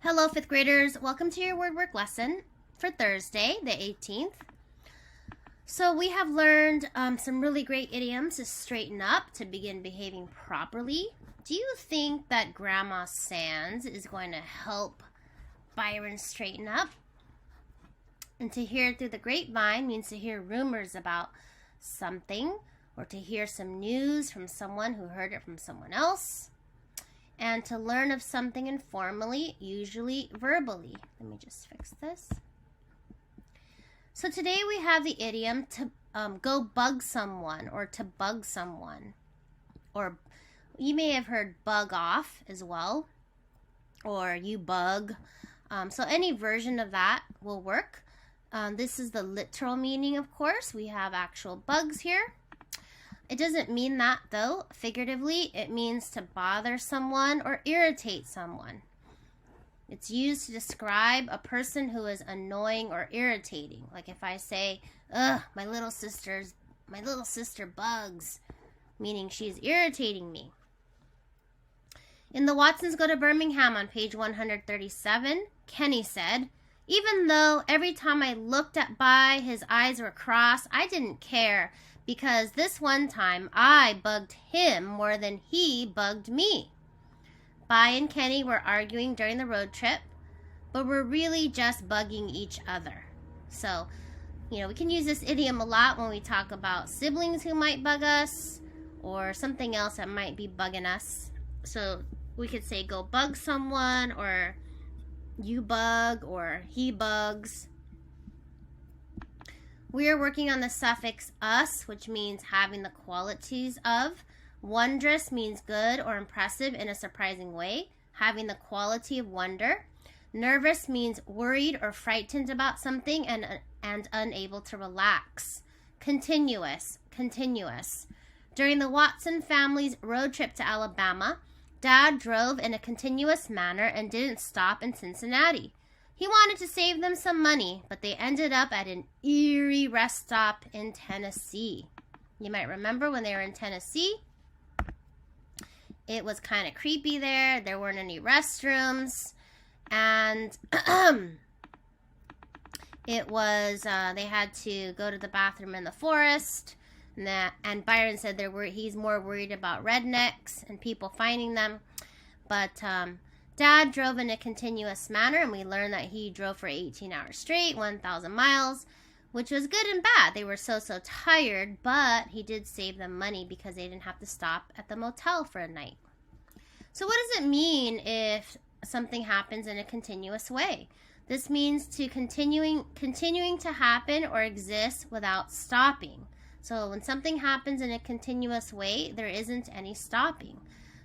Hello, fifth graders. Welcome to your word work lesson for Thursday, the 18th. So we have learned some really great idioms to straighten up, to begin behaving properly. Do you think that Grandma Sands is going to help Byron straighten up? And to hear through the grapevine means to hear rumors about something, or to hear some news from someone who heard it from someone else. And to learn of something informally, usually verbally. Let me just fix this. So today we have the idiom to go bug someone, or to bug someone. Or you may have heard bug off as well, or you bug. So any version of that will work. This is the literal meaning, of course. We have actual bugs here. It doesn't mean that, though. Figuratively, it means to bother someone or irritate someone. It's used to describe a person who is annoying or irritating. Like if I say, ugh, my little sister bugs, meaning she's irritating me. In the Watsons Go to Birmingham on page 137, Kenny said, even though every time I looked at By, his eyes were crossed, I didn't care. Because this one time, I bugged him more than he bugged me. By and Kenny were arguing during the road trip, but were really just bugging each other. So, we can use this idiom a lot when we talk about siblings who might bug us, or something else that might be bugging us. So, we could say go bug someone, or you bug, or he bugs. We are working on the suffix us, which means having the qualities of. Wondrous means good or impressive in a surprising way, having the quality of wonder. Nervous means worried or frightened about something and unable to relax. Continuous. During the Watson family's road trip to Alabama, Dad drove in a continuous manner and didn't stop in Cincinnati. He wanted to save them some money, but they ended up at an eerie rest stop in Tennessee. You might remember when they were in Tennessee, it was kind of creepy there. There weren't any restrooms, and it was they had to go to the bathroom in the forest. And Byron said he's more worried about rednecks and people finding them, but Dad drove in a continuous manner, and we learned that he drove for 18 hours straight, 1,000 miles, which was good and bad. They were so tired, but he did save them money because they didn't have to stop at the motel for a night. So what does it mean if something happens in a continuous way? This means to continuing to happen or exist without stopping. So when something happens in a continuous way, there isn't any stopping.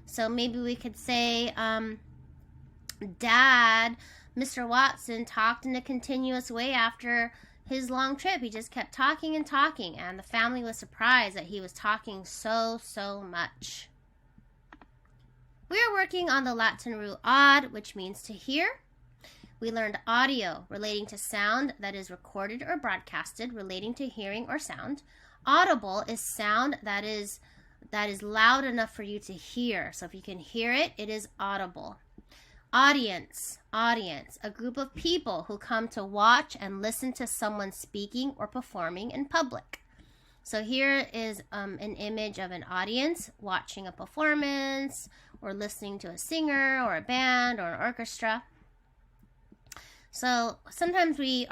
So maybe we could say, Dad, Mr. Watson talked in a continuous way after his long trip. He just kept talking and talking, and the family was surprised that he was talking so much. We are working on the Latin root aud, which means to hear. We learned audio, relating to sound that is recorded or broadcasted, relating to hearing or sound. Audible is sound that is loud enough for you to hear. So if you can hear it, it is audible. Audience, a group of people who come to watch and listen to someone speaking or performing in public. So here is an image of an audience watching a performance or listening to a singer or a band or an orchestra. So sometimes we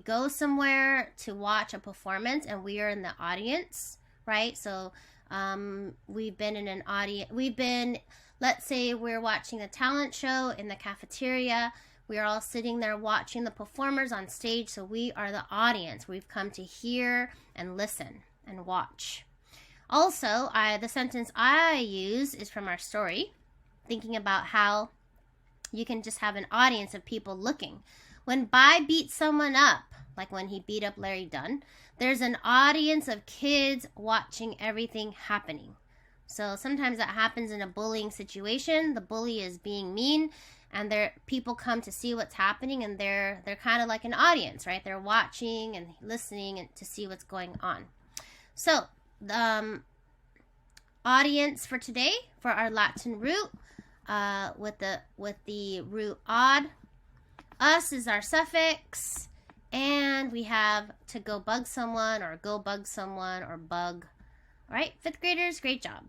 go somewhere to watch a performance and we are in the audience, right? So we've been in an audience. Let's say we're watching a talent show in the cafeteria. We are all sitting there watching the performers on stage, so we are the audience. We've come to hear and listen and watch. Also, the sentence I use is from our story, thinking about how you can just have an audience of people looking. When By beats someone up, like when he beat up Larry Dunn, there's an audience of kids watching everything happening. So sometimes that happens in a bullying situation. The bully is being mean, and people come to see what's happening, and they're kind of like an audience, right? They're watching and listening and to see what's going on. So the audience for today, for our Latin root, with the root odd. Us is our suffix. And we have to go bug someone or go bug someone or bug. All right, 5th graders, great job.